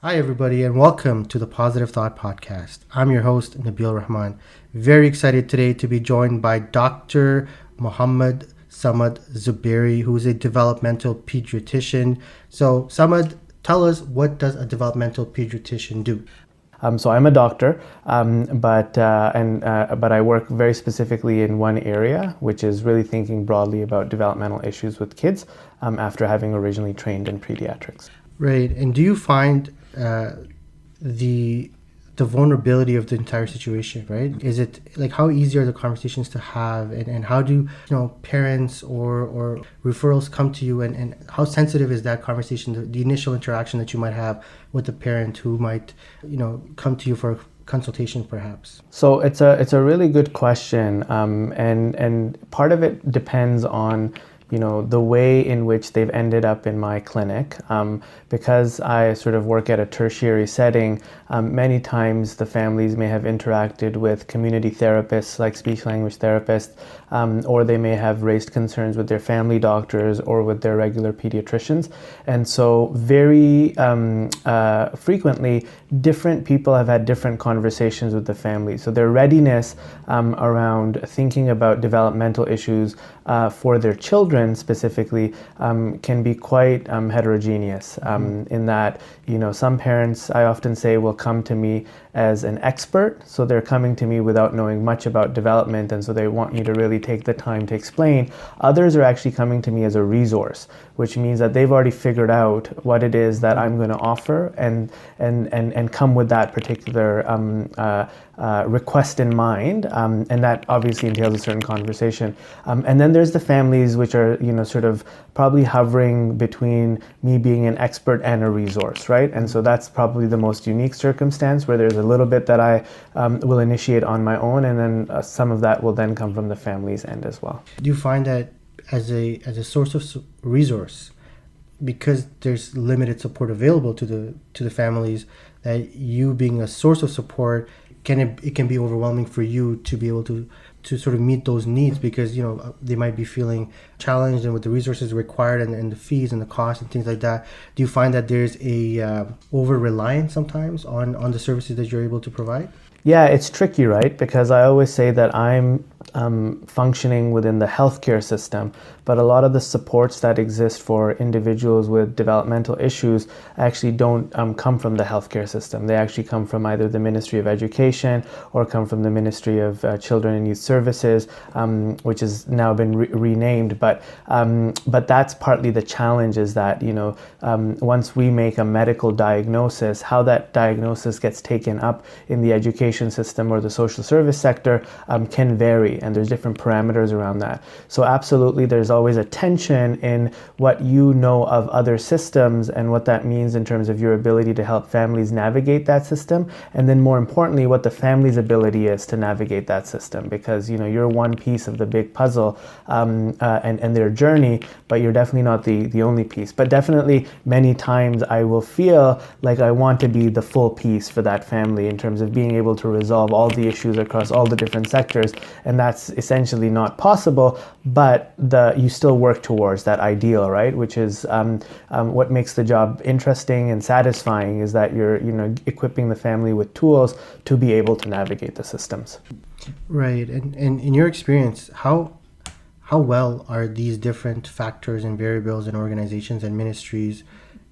Hi, everybody, and welcome to the Positive Thought Podcast. I'm your host, Nabil Rahman. Very excited today to be joined by Dr. Mohammad Zubairi, who is a developmental pediatrician. So, Samad, tell us, what does a developmental pediatrician do? So I'm a doctor, but I work very specifically in one area, which is really thinking broadly about developmental issues with kids after having originally trained in pediatrics. Right, and do you find the the vulnerability of the entire situation, right? Is it like, how easy are the conversations to have, and how do parents or referrals come to you, and how sensitive is that conversation, the initial interaction that you might have with the parent who might come to you for consultation perhaps? So it's a really good question, and part of it depends on the way in which they've ended up in my clinic. Because I sort of work at a tertiary setting, many times the families may have interacted with community therapists like speech language therapists, or they may have raised concerns with their family doctors or with their regular pediatricians. And so very frequently, different people have had different conversations with the family. So their readiness around thinking about developmental issues for their children specifically can be quite heterogeneous in that, some parents, I often say, will come to me as an expert. So they're coming to me without knowing much about development, and so they want me to really take the time to explain. Others are actually coming to me as a resource, which means that they've already figured out what it is that I'm going to offer and come with that particular request in mind, and that obviously entails a certain conversation. And then there's the families which are, sort of probably hovering between me being an expert and a resource, right? And so that's probably the most unique circumstance, where there's a little bit that I will initiate on my own, and then some of that will then come from the family's end as well. Do you find that as a source of resource, because there's limited support available to the families, that you being a source of support, it can be overwhelming for you to be able to sort of meet those needs, because they might be feeling challenged, and with the resources required and the fees and the costs and things like that? Do you find that there's a over reliance sometimes on the services that you're able to provide? Yeah, it's tricky, right? Because I always say that I'm functioning within the healthcare system, but a lot of the supports that exist for individuals with developmental issues actually don't come from the healthcare system. They actually come from either the Ministry of Education or come from the Ministry of Children and Youth Services, which has now been renamed. But that's partly the challenge, is that once we make a medical diagnosis, how that diagnosis gets taken up in the education system or the social service sector can vary, and there's different parameters around that. So absolutely, there's always a tension in what you know of other systems and what that means in terms of your ability to help families navigate that system, and then more importantly, what the family's ability is to navigate that system, because you're one piece of the big puzzle and their journey, but you're definitely not the only piece. But definitely many times I will feel like I want to be the full piece for that family in terms of being able to resolve all the issues across all the different sectors, and that's essentially not possible. But you still work towards that ideal, right? Which is what makes the job interesting and satisfying, is that you're equipping the family with tools to be able to navigate the systems. Right, and in your experience, how well are these different factors and variables in organizations and ministries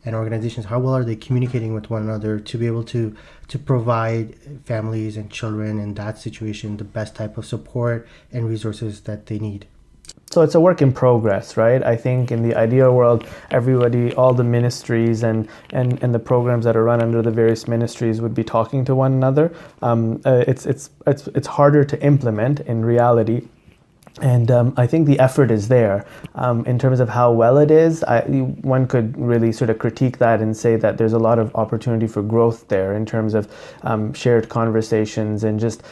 and organizations, how well are they communicating with one another to be able to provide families and children in that situation the best type of support and resources that they need? So it's a work in progress, right? I think in the ideal world, everybody, all the ministries and the programs that are run under the various ministries would be talking to one another. It's harder to implement in reality. And I think the effort is there. In terms of how well it is, one could really sort of critique that and say that there's a lot of opportunity for growth there in terms of shared conversations and just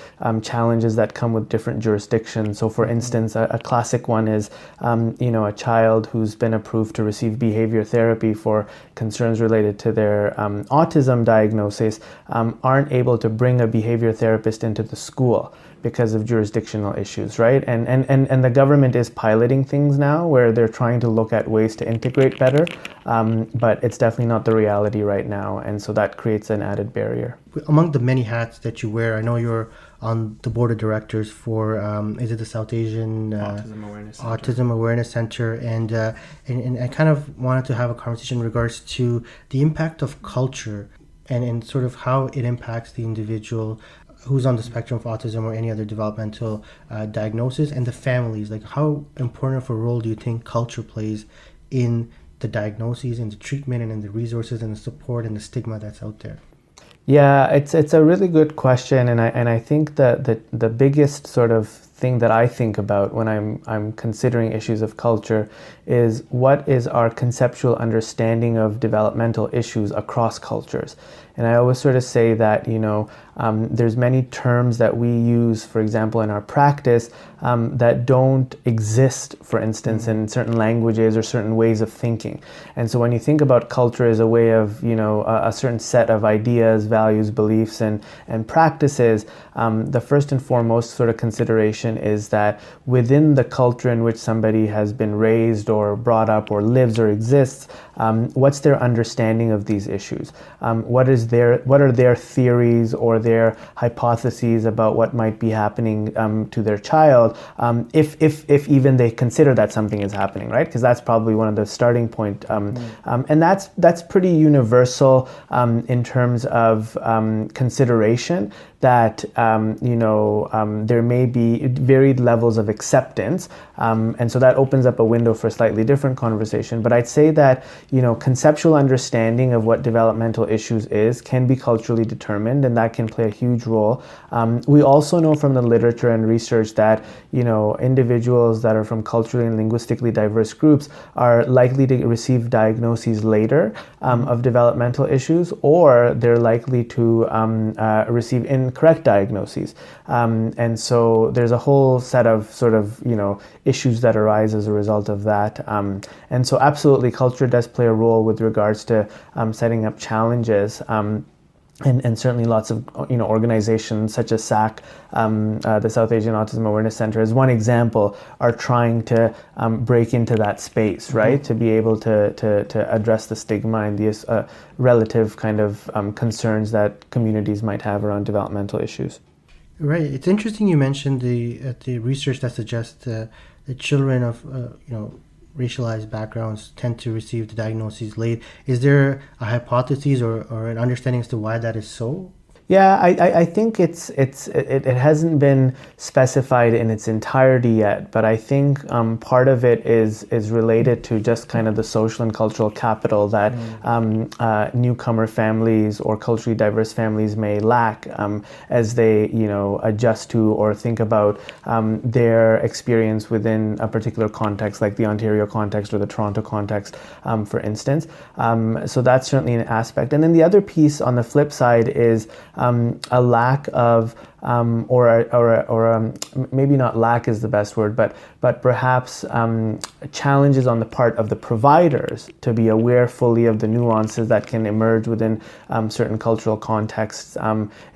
challenges that come with different jurisdictions. So for instance, a classic one is, a child who's been approved to receive behavior therapy for concerns related to their autism diagnosis aren't able to bring a behavior therapist into the school, because of jurisdictional issues, right? And the government is piloting things now where they're trying to look at ways to integrate better, but it's definitely not the reality right now, and so that creates an added barrier. Among the many hats that you wear, I know you're on the board of directors for is it the South Asian Autism Awareness Center, and I kind of wanted to have a conversation in regards to the impact of culture and sort of how it impacts the individual who's on the spectrum of autism or any other developmental diagnosis, and the families. Like, how important of a role do you think culture plays in the diagnoses and the treatment and in the resources and the support and the stigma that's out there? Yeah, it's a really good question, and I think that the biggest sort of thing that I think about when I'm considering issues of culture is what is our conceptual understanding of developmental issues across cultures. And I always sort of say that, there's many terms that we use, for example, in our practice that don't exist, for instance, in certain languages or certain ways of thinking. And so when you think about culture as a way of, a certain set of ideas, values, beliefs, and practices, the first and foremost sort of consideration is that within the culture in which somebody has been raised or brought up or lives or exists, what's their understanding of these issues? What are their theories or their hypotheses about what might be happening to their child, if even they consider that something is happening, right? Because that's probably one of the starting point, and that's pretty universal in terms of consideration. That there may be varied levels of acceptance, and so that opens up a window for a slightly different conversation. But I'd say that conceptual understanding of what developmental issues is can be culturally determined, and that can play a huge role. We also know from the literature and research that individuals that are from culturally and linguistically diverse groups are likely to receive diagnoses later of developmental issues, or they're likely to receive incorrect diagnoses. And so there's a whole set of sort of, issues that arise as a result of that. And so absolutely culture does play a role with regards to setting up challenges. And certainly lots of organizations such as SAC, the South Asian Autism Awareness Center, as one example, are trying to break into that space, right? To be able to address the stigma and the relative kind of concerns that communities might have around developmental issues. Right. It's interesting you mentioned the research that suggests that children of racialized backgrounds tend to receive the diagnoses late. Is there a hypothesis or an understanding as to why that is so? Yeah, I think it hasn't been specified in its entirety yet, but I think part of it is related to just kind of the social and cultural capital that newcomer families or culturally diverse families may lack as they adjust to or think about their experience within a particular context, like the Ontario context or the Toronto context, for instance. So that's certainly an aspect. And then the other piece on the flip side is a lack of, maybe not lack is the best word, but perhaps challenges on the part of the providers to be aware fully of the nuances that can emerge within certain cultural contexts,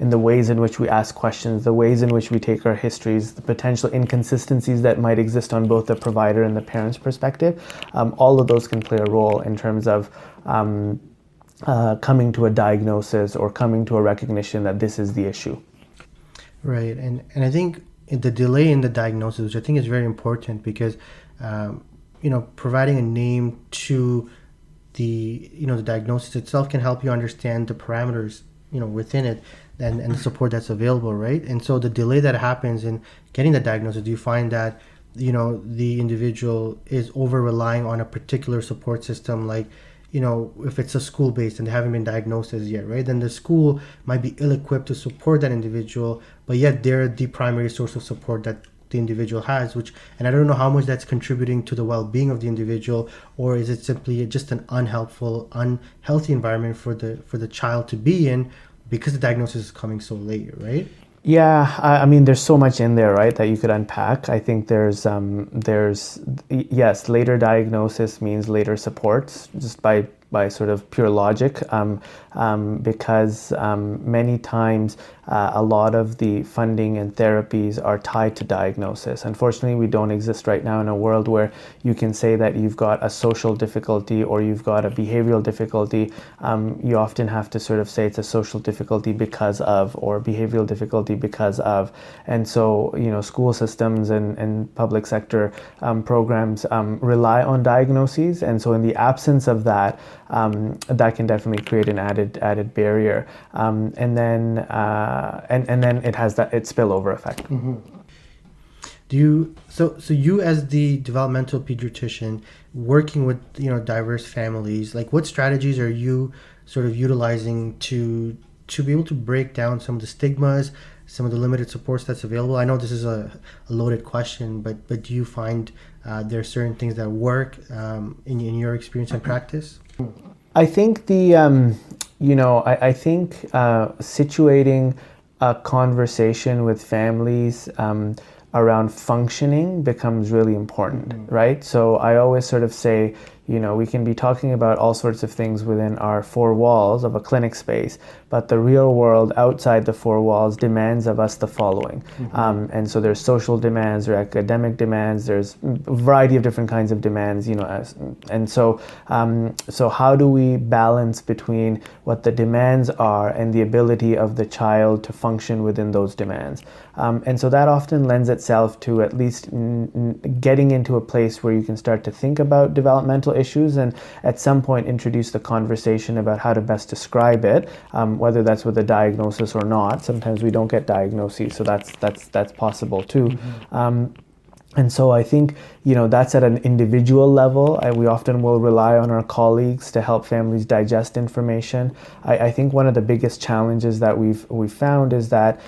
in the ways in which we ask questions, the ways in which we take our histories, the potential inconsistencies that might exist on both the provider and the parent's perspective. All of those can play a role in terms of coming to a diagnosis or coming to a recognition that this is the issue. Right, and I think the delay in the diagnosis, which I think is very important, because providing a name to the the diagnosis itself can help you understand the parameters within it and the support that's available, right? And so the delay that happens in getting the diagnosis, do you find that the individual is over relying on a particular support system, like if it's a school-based and they haven't been diagnosed as yet, right? Then the school might be ill-equipped to support that individual, but yet they're the primary source of support that the individual has, and I don't know how much that's contributing to the well-being of the individual, or is it simply just an unhealthy environment for the child to be in because the diagnosis is coming so late, right? Yeah, I mean, there's so much in there, right, that you could unpack. I think there's yes, later diagnosis means later supports, just by sort of pure logic, because many times a lot of the funding and therapies are tied to diagnosis. Unfortunately, we don't exist right now in a world where you can say that you've got a social difficulty or you've got a behavioral difficulty. You often have to sort of say it's a social difficulty because of, or behavioral difficulty because of. And so, school systems and public sector programs rely on diagnoses. And so in the absence of that, that can definitely create an added barrier. And then it has that spillover effect. Mm-hmm. So you as the developmental pediatrician working with diverse families, like what strategies are you sort of utilizing to be able to break down some of the stigmas, some of the limited supports that's available? I know this is a loaded question, but do you find there are certain things that work in your experience and practice? I think I think situating a conversation with families around functioning becomes really important, right? So I always sort of say, we can be talking about all sorts of things within our four walls of a clinic space, but the real world outside the four walls demands of us the following. And so there's social demands, there are academic demands, there's a variety of different kinds of demands, and so how do we balance between what the demands are and the ability of the child to function within those demands? And so that often lends itself to at least getting into a place where you can start to think about developmental issues and at some point introduce the conversation about how to best describe it, whether that's with a diagnosis or not. Sometimes we don't get diagnoses, so that's possible too. And so I think, that's at an individual level. We often will rely on our colleagues to help families digest information. I think one of the biggest challenges that we've found is that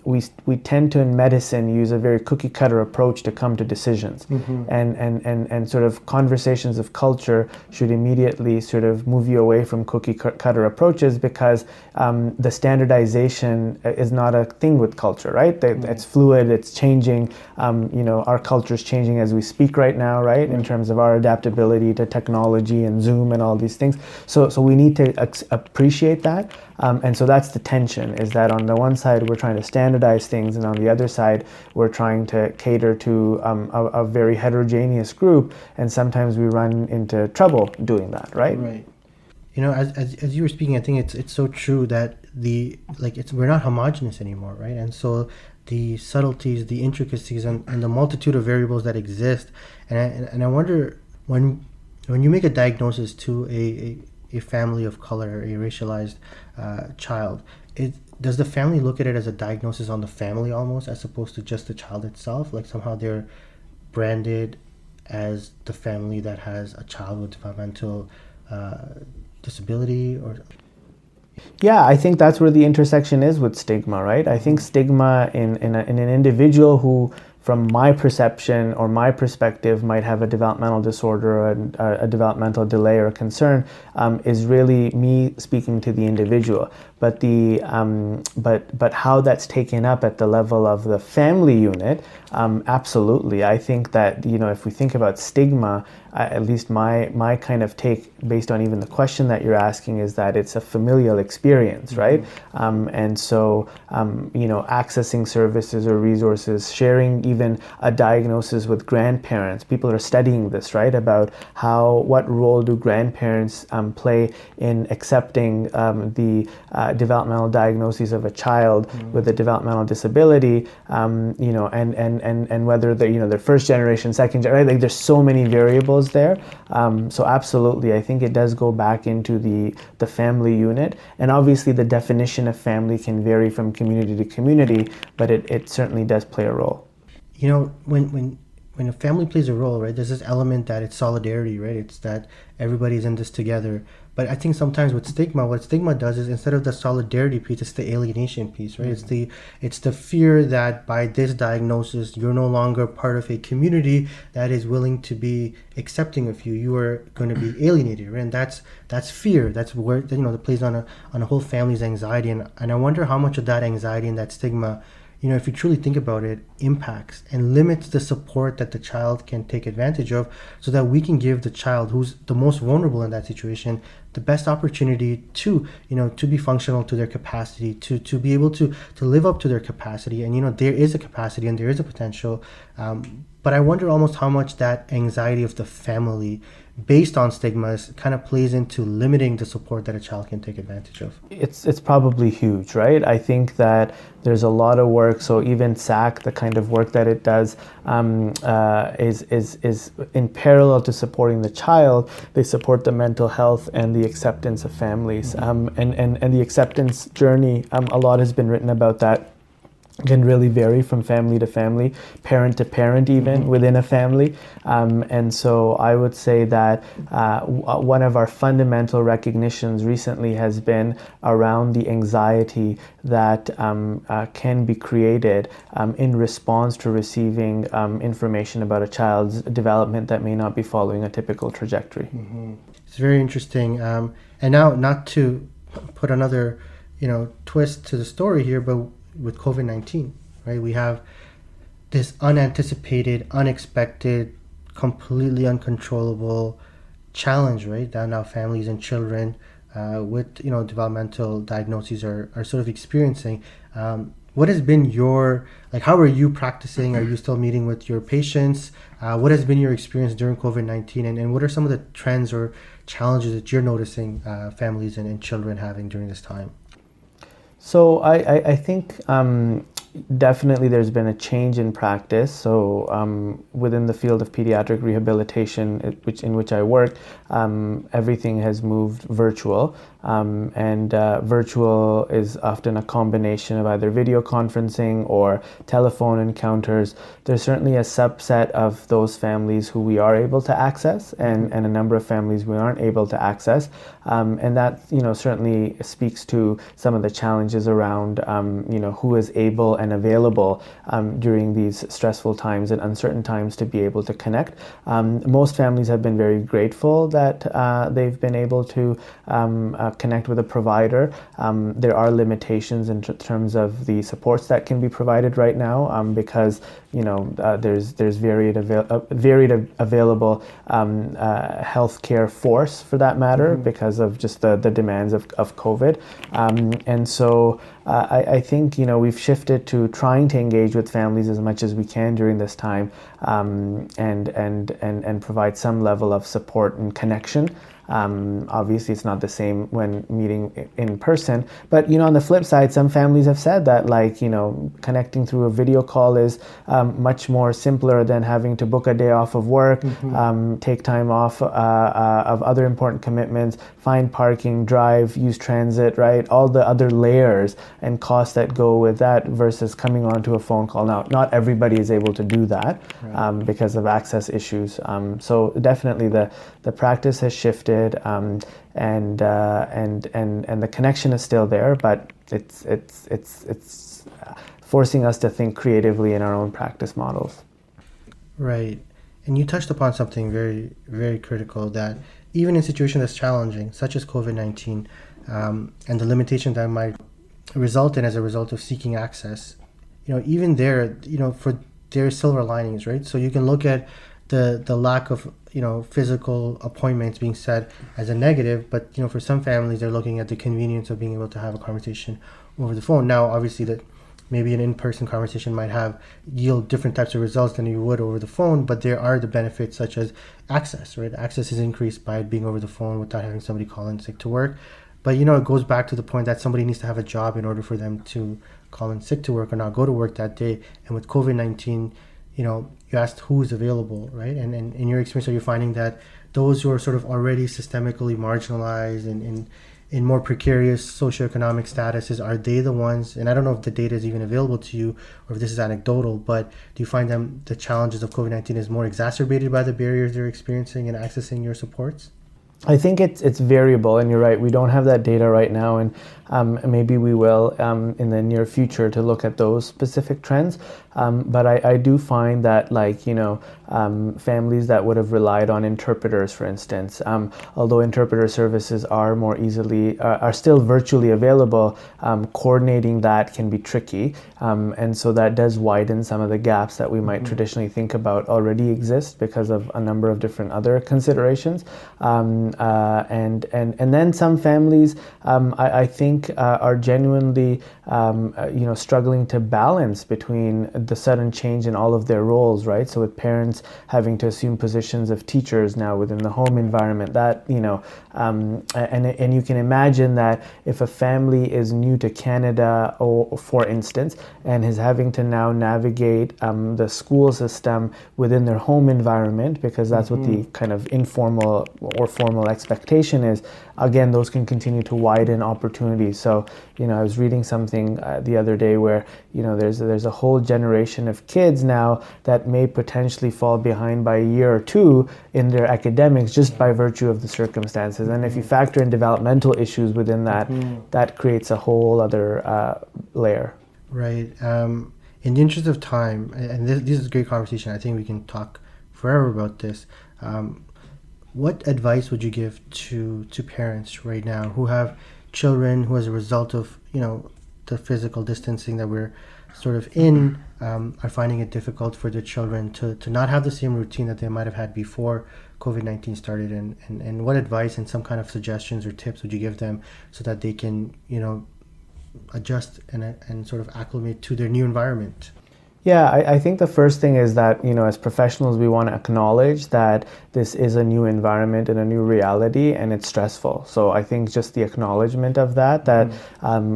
we tend to, in medicine, use a very cookie cutter approach to come to decisions. And sort of conversations of culture should immediately sort of move you away from cookie cutter approaches, because the standardization is not a thing with culture, right? It's fluid, it's changing. Our culture is changing as we speak right now, right? In terms of our adaptability to technology and Zoom and all these things. So we need to appreciate that. And so that's the tension, is that on the one side, we're trying to standardize things, and on the other side, we're trying to cater to a very heterogeneous group, and sometimes we run into trouble doing that, right? Right. As you were speaking, I think it's so true that we're not homogenous anymore, right? And so the subtleties, the intricacies, and the multitude of variables that exist, and I wonder when you make a diagnosis to a family of color, a racialized child, does the family look at it as a diagnosis on the family almost, as opposed to just the child itself? Like somehow they're branded as the family that has a child with developmental disability, or... Yeah, I think that's where the intersection is with stigma, right? I think stigma in an individual who, from my perception or my perspective, might have a developmental disorder or a developmental delay or concern, is really me speaking to the individual. But but how that's taken up at the level of the family unit, absolutely. I think that if we think about stigma, at least my kind of take, based on even the question that you're asking, is that it's a familial experience, right? And so accessing services or resources, sharing even a diagnosis with grandparents. People are studying this, right? About what role do grandparents play in accepting the developmental diagnoses of a child with a developmental disability, and whether they're first generation, second generation, right? Like there's so many variables there. So absolutely, I think it does go back into the family unit, and obviously the definition of family can vary from community to community, but it certainly does play a role. When a family plays a role, right, there's this element that it's solidarity, right? It's that everybody's in this together. But I think sometimes with stigma, what stigma does is, instead of the solidarity piece, it's the alienation piece, right? It's the fear that by this diagnosis, you're no longer part of a community that is willing to be accepting of you. You are going to be alienated, right? And that's fear. That's where that plays on a whole family's anxiety, and I wonder how much of that anxiety and that stigma if you truly think about it, impacts and limits the support that the child can take advantage of, so that we can give the child who's the most vulnerable in that situation the best opportunity to, to be functional to their capacity, to be able to live up to their capacity. And, there is a capacity and there is a potential. But I wonder almost how much that anxiety of the family based on stigmas kind of plays into limiting the support that a child can take advantage of. It's probably huge, right? I think that there's a lot of work. So even SAC, the kind of work that it does, is in parallel to supporting the child. They support the mental health and the acceptance of families, and the acceptance journey. A lot has been written about that. Can really vary from family to family, parent to parent, even within a family. And so I would say that one of our fundamental recognitions recently has been around the anxiety that can be created in response to receiving information about a child's development that may not be following a typical trajectory. It's very interesting. And now, not to put another, twist to the story here, but with COVID-19, right? We have this unanticipated, unexpected, completely uncontrollable challenge, right? That now families and children with, developmental diagnoses are sort of experiencing. What has been how are you practicing? Are you still meeting with your patients? What has been your experience during COVID-19? And what are some of the trends or challenges that you're noticing families and children having during this time? So I think definitely there's been a change in practice. So within the field of pediatric rehabilitation, in which I work, everything has moved virtual. And virtual is often a combination of either video conferencing or telephone encounters. There's certainly a subset of those families who we are able to access, and a number of families we aren't able to access. And that, certainly speaks to some of the challenges around, who is able and available during these stressful times and uncertain times to be able to connect. Most families have been very grateful that they've been able to connect with a provider. There are limitations in terms of the supports that can be provided right now, because there's varied available healthcare force, for that matter, because of just the demands of COVID. And so I think we've shifted to trying to engage with families as much as we can during this time, and provide some level of support and connection. Obviously, it's not the same when meeting in person, but on the flip side, some families have said that connecting through a video call is much more simpler than having to book a day off of work, take time off of other important commitments, find parking, drive, use transit, right? All the other layers and costs that go with that versus coming onto a phone call. Now, not everybody is able to do that, right, because of access issues. So definitely the practice has shifted. And the connection is still there, but it's forcing us to think creatively in our own practice models. Right, and you touched upon something very, very critical, that even in situations that's challenging, such as COVID-19, and the limitations that might result in as a result of seeking access, even there, for there are silver linings, right? So you can look at the lack of physical appointments being set as a negative, but for some families they're looking at the convenience of being able to have a conversation over the phone. Now, obviously, that maybe an in-person conversation might yield different types of results than you would over the phone, but there are the benefits such as access, right? Access is increased by being over the phone without having somebody call in sick to work. But it goes back to the point that somebody needs to have a job in order for them to call in sick to work or not go to work that day. And with COVID-19, you asked who is available, right? And in your experience, are you finding that those who are sort of already systemically marginalized and in more precarious socioeconomic statuses, are they the ones, and I don't know if the data is even available to you or if this is anecdotal, but do you find the challenges of COVID-19 is more exacerbated by the barriers they're experiencing in accessing your supports? I think it's variable, and you're right. We don't have that data right now, and maybe we will in the near future to look at those specific trends. But I do find that families that would have relied on interpreters, for instance. Although interpreter services are more easily, are still virtually available, coordinating that can be tricky. And so that does widen some of the gaps that we might traditionally think about already exist because of a number of different other considerations. And then some families, I think, are genuinely, struggling to balance between the sudden change in all of their roles, right? So with parents having to assume positions of teachers now within the home environment, that, and you can imagine that if a family is new to Canada, or for instance, and is having to now navigate the school system within their home environment, because that's what the kind of informal or formal expectation is, again, those can continue to widen opportunities. So, I was reading something the other day where, there's a whole generation of kids now that may potentially fall behind by a year or two in their academics just by virtue of the circumstances. And if you factor in developmental issues within that, that creates a whole other layer. Right. In the interest of time, and this is a great conversation, I think we can talk forever about this. What advice would you give to parents right now who have children who, as a result of the physical distancing that we're sort of in, are finding it difficult for their children to not have the same routine that they might have had before COVID-19 started, and what advice and some kind of suggestions or tips would you give them so that they can adjust and sort of acclimate to their new environment? Yeah, I think the first thing is that, as professionals, we want to acknowledge that this is a new environment and a new reality, and it's stressful. So I think just the acknowledgement of that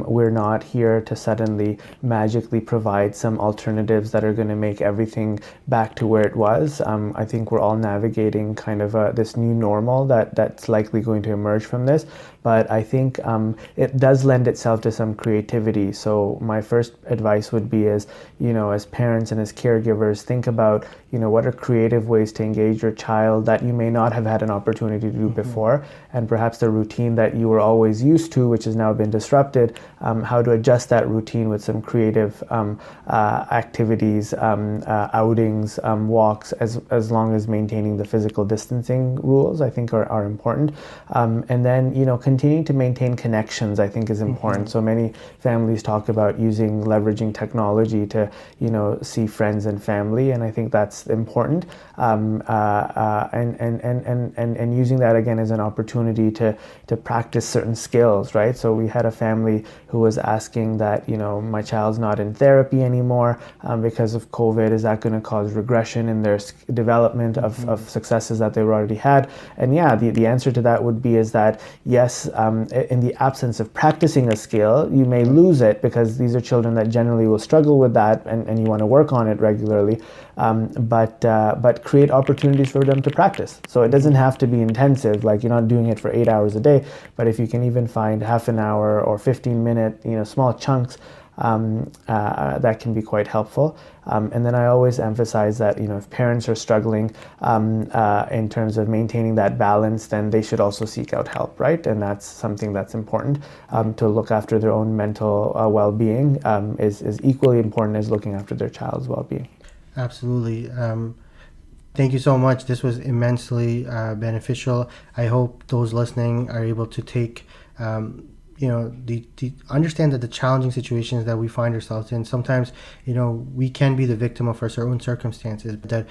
we're not here to suddenly magically provide some alternatives that are going to make everything back to where it was. I think we're all navigating kind of this new normal that's likely going to emerge from this. But I think it does lend itself to some creativity. So my first advice would be as parents and as caregivers, think about, what are creative ways to engage your child that you may not have had an opportunity to do before, and perhaps the routine that you were always used to, which has now been disrupted, how to adjust that routine with some creative activities, outings, walks, as long as maintaining the physical distancing rules, I think are important. And then, continuing to maintain connections, I think, is important. So many families talk about leveraging technology to, see friends and family, and I think that's important. And using that again as an opportunity to practice certain skills, right? So we had a family who was asking that, my child's not in therapy anymore because of COVID. Is that going to cause regression in their development of successes that they already had? And yeah, the answer to that would be is that yes, in the absence of practicing a skill, you may lose it because these are children that generally will struggle with that, and you want to work on it regularly. But create opportunities for them to practice. So it doesn't have to be intensive, like you're not doing it for 8 hours a day, but if you can even find half an hour or 15-minute, small chunks, that can be quite helpful. And then I always emphasize that, if parents are struggling in terms of maintaining that balance, then they should also seek out help, right? And that's something that's important. To look after their own mental well-being is equally important as looking after their child's well-being. Absolutely. Thank you so much. This was immensely beneficial. I hope those listening are able to take understand that the challenging situations that we find ourselves in, sometimes, we can be the victim of our own circumstances, but that,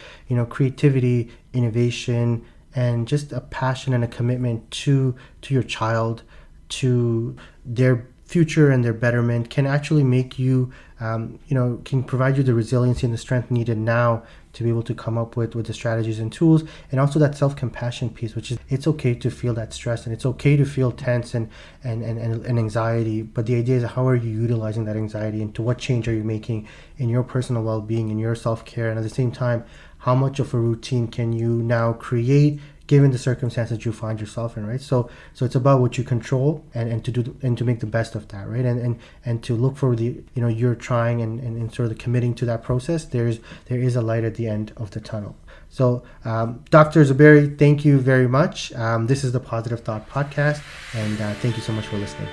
creativity, innovation, and just a passion and a commitment to your child, to their future and their betterment can actually make you, can provide you the resiliency and the strength needed now to be able to come up with the strategies and tools, and also that self-compassion piece, which is it's okay to feel that stress and it's okay to feel tense and anxiety, but the idea is how are you utilizing that anxiety and to what change are you making in your personal well-being and your self-care, and at the same time, how much of a routine can you now create given the circumstances you find yourself in, right? So it's about what you control and to do and to make the best of that, right? And to look for the, you're trying and sort of committing to that process. There is a light at the end of the tunnel. So Dr. Zubairi, thank you very much. This is the Positive Thought Podcast, and thank you so much for listening.